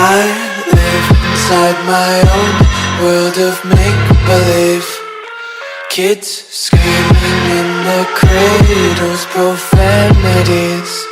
I live inside my own world of make-believe. Kids screaming in the cradles, profanities.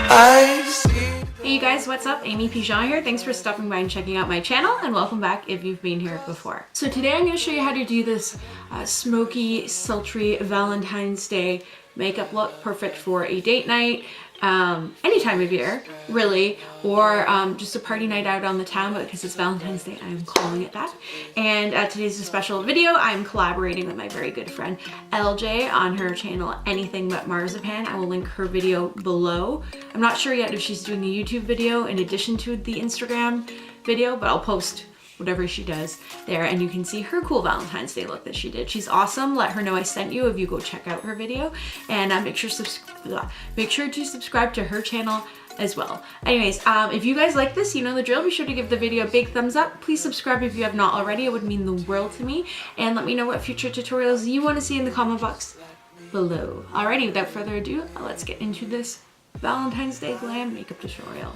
I see. Hey you guys, what's up? Amy Pigeon here. Thanks for stopping by and checking out my channel, and welcome back if you've been here before. So today I'm going to show you how to do this smoky, sultry Valentine's Day makeup look, perfect for a date night, any time of year, really, or just a party night out on the town, but because it's Valentine's Day, I'm calling it that. And today's a special video. I'm collaborating with my very good friend LJ on her channel, Anything But Marzipan. I will link her video below. I'm not sure yet if she's doing a YouTube video in addition to the Instagram video, but I'll post whatever she does there, and you can see her cool Valentine's Day look that she did. She's awesome. Let her know I sent you if you go check out her video, and make sure to subscribe to her channel as well. Anyways, if you guys like this, you know the drill. Be sure to give the video a big thumbs up. Please subscribe if you have not already. It would mean the world to me. And let me know what future tutorials you want to see in the comment box below. Alrighty, without further ado, let's get into this Valentine's Day glam makeup tutorial.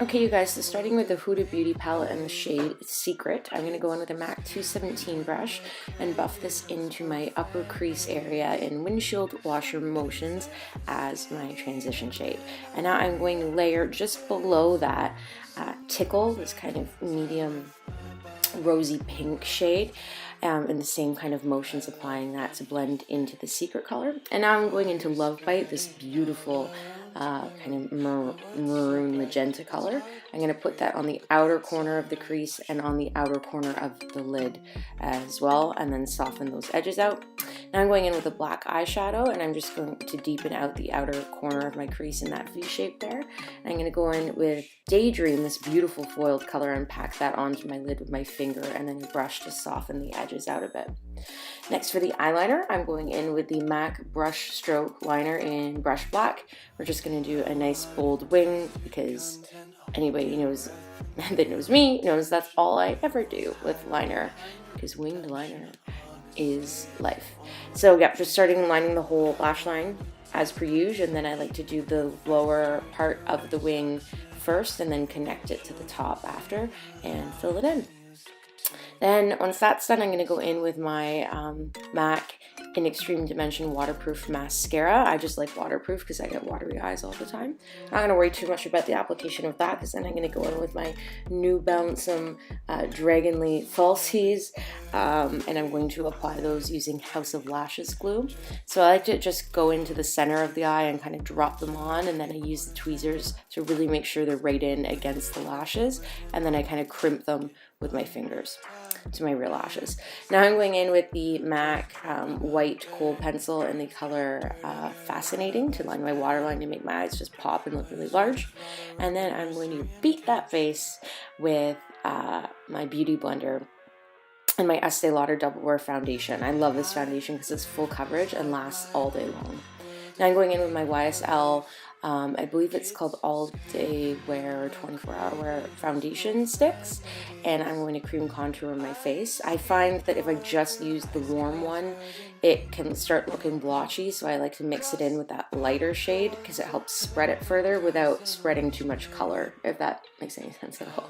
Okay, you guys, so starting with the Huda Beauty palette and the shade Secret, I'm going to go in with a MAC 217 brush and buff this into my upper crease area in windshield washer motions as my transition shade. And now I'm going to layer just below that Tickle, this kind of medium rosy pink shade, in the same kind of motions, applying that to blend into the Secret color. And now I'm going into Love Bite, this beautiful kind of maroon magenta color. I'm going to put that on the outer corner of the crease and on the outer corner of the lid as well, and then soften those edges out. Now I'm going in with a black eyeshadow, and I'm just going to deepen out the outer corner of my crease in that V shape there. And I'm going to go in with Daydream, this beautiful foiled color, and pack that onto my lid with my finger, and then brush to soften the edges out a bit. Next, for the eyeliner, I'm going in with the MAC Brush Stroke Liner in Brush Black. We're just going to do a nice bold wing, because anybody knows that knows me knows that's all I ever do with liner, because winged liner is life. So yeah, just starting lining the whole lash line as per usual, and then I like to do the lower part of the wing first and then connect it to the top after and fill it in. Then once that's done, I'm going to go in with my MAC in Extreme Dimension Waterproof Mascara. I just like waterproof because I get watery eyes all the time. I'm not going to worry too much about the application of that, because then I'm going to go in with my New Balance Dragonly Falsies, and I'm going to apply those using House of Lashes glue. So I like to just go into the center of the eye and kind of drop them on, and then I use the tweezers to really make sure they're right in against the lashes, and then I kind of crimp them with my fingers to my real lashes. Now I'm going in with the MAC white kohl pencil in the color Fascinating to line my waterline to make my eyes just pop and look really large. And then I'm going to beat that face with my Beauty Blender and my Estee Lauder Double Wear Foundation. I love this foundation because it's full coverage and lasts all day long. Now I'm going in with my YSL, I believe it's called All Day Wear or 24-Hour Wear foundation sticks, and I'm going to cream contour my face. I find that if I just use the warm one, it can start looking blotchy, so I like to mix it in with that lighter shade because it helps spread it further without spreading too much color, if that makes any sense at all.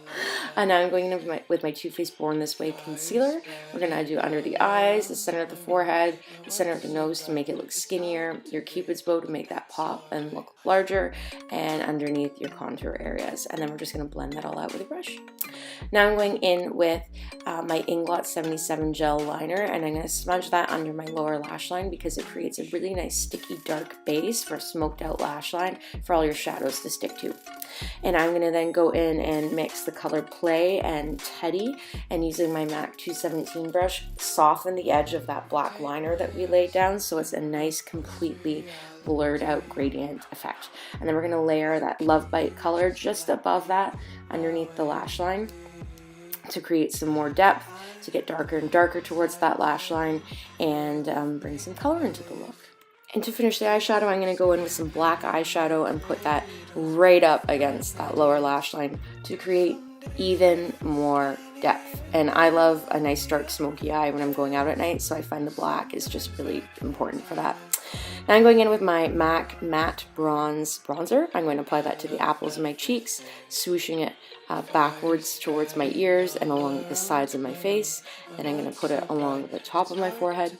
And now I'm going in with my Too Faced Born This Way concealer. We're going to do under the eyes, the center of the forehead, the center of the nose to make it look skinnier, your Cupid's bow to make that pop and look larger, and underneath your contour areas. And then we're just going to blend that all out with a brush. Now I'm going in with my Inglot 77 gel liner, and I'm going to smudge that under my lower lash line because it creates a really nice sticky dark base for a smoked out lash line for all your shadows to stick to. And I'm going to then go in and mix the color Play and Teddy, and using my MAC 217 brush, soften the edge of that black liner that we laid down so it's a nice completely blurred out gradient effect. And then we're going to layer that Love Bite color just above that underneath the lash line to create some more depth, to get darker and darker towards that lash line, and bring some color into the look. And to finish the eyeshadow, I'm going to go in with some black eyeshadow and put that right up against that lower lash line to create even more depth. And I love a nice dark smoky eye when I'm going out at night, so I find the black is just really important for that. Now I'm going in with my MAC Matte Bronze Bronzer. I'm going to apply that to the apples of my cheeks, swooshing it backwards towards my ears and along the sides of my face. Then I'm going to put it along the top of my forehead,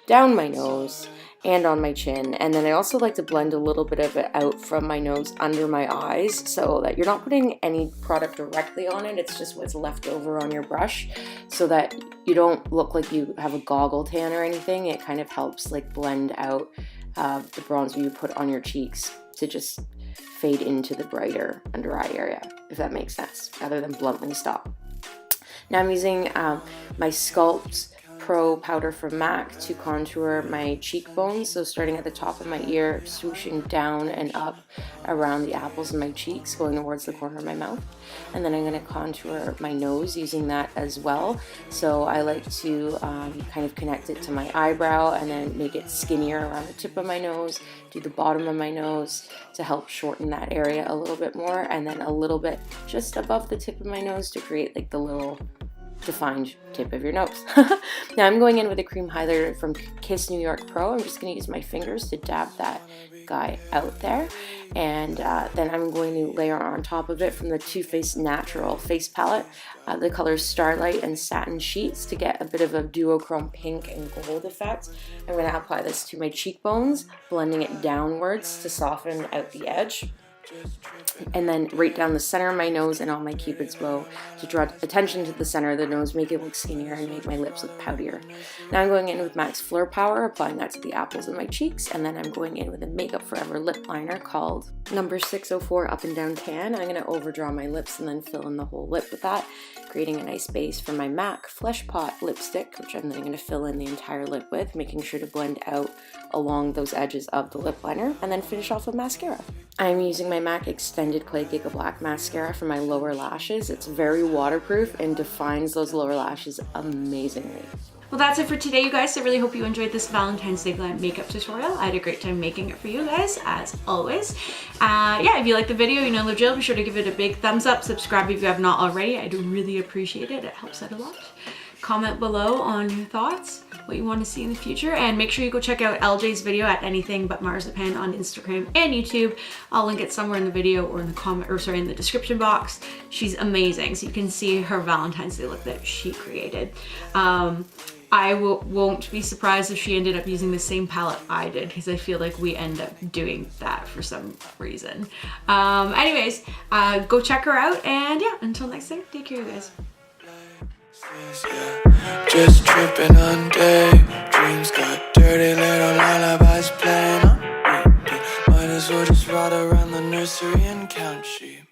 down my nose, and on my chin. And then I also like to blend a little bit of it out from my nose under my eyes so that you're not putting any product directly on it. It's just what's left over on your brush so that you don't look like you have a goggle tan or anything. It kind of helps like blend out the bronzer you put on your cheeks to just fade into the brighter under eye area, if that makes sense, rather than bluntly stop. Now I'm using my Sculpt Pro powder from MAC to contour my cheekbones. So starting at the top of my ear, swooshing down and up around the apples of my cheeks, going towards the corner of my mouth. And then I'm going to contour my nose using that as well. So I like to kind of connect it to my eyebrow and then make it skinnier around the tip of my nose, do the bottom of my nose to help shorten that area a little bit more, and then a little bit just above the tip of my nose to create like the little defined tip of your nose. Now I'm going in with a cream highlighter from Kiss New York Pro. I'm just going to use my fingers to dab that guy out there, and then I'm going to layer on top of it from the Too Faced Natural Face Palette the colors Starlight and Satin Sheets to get a bit of a duochrome pink and gold effect. I'm going to apply this to my cheekbones, blending it downwards to soften out the edge, and then right down the center of my nose and on my cupid's bow to draw attention to the center of the nose, make it look skinnier and make my lips look poutier. Now I'm going in with MAC's Fleur Power, applying that to the apples of my cheeks, and then I'm going in with a Makeup Forever lip liner called number 604 Up and Down Tan. I'm going to overdraw my lips and then fill in the whole lip with that, creating a nice base for my MAC Flesh Pot lipstick, which I'm then going to fill in the entire lip with, making sure to blend out along those edges of the lip liner, and then finish off with mascara. I'm using my MAC Extended Clay Giga Black Mascara for my lower lashes. It's very waterproof and defines those lower lashes amazingly. Well, that's it for today, you guys. I really hope you enjoyed this Valentine's Day glam makeup tutorial. I had a great time making it for you guys, as always. Yeah, if you liked the video, you know the drill. Be sure to give it a big thumbs up. Subscribe if you have not already. I do really appreciate it. It helps out a lot. Comment below on your thoughts, what you want to see in the future, and make sure you go check out LJ's video at Anything But Marzipan on Instagram and YouTube. I'll link it somewhere in the video or in the comment, or sorry, in the description box. She's amazing, so you can see her Valentine's Day look that she created. I won't be surprised if she ended up using the same palette I did, because I feel like we end up doing that for some reason. Anyways, go check her out, and yeah, until next time, take care, you guys. Yeah, just tripping on daydreams, got dirty little lullabies playing on repeat. Might as well just ride around the nursery and count sheep.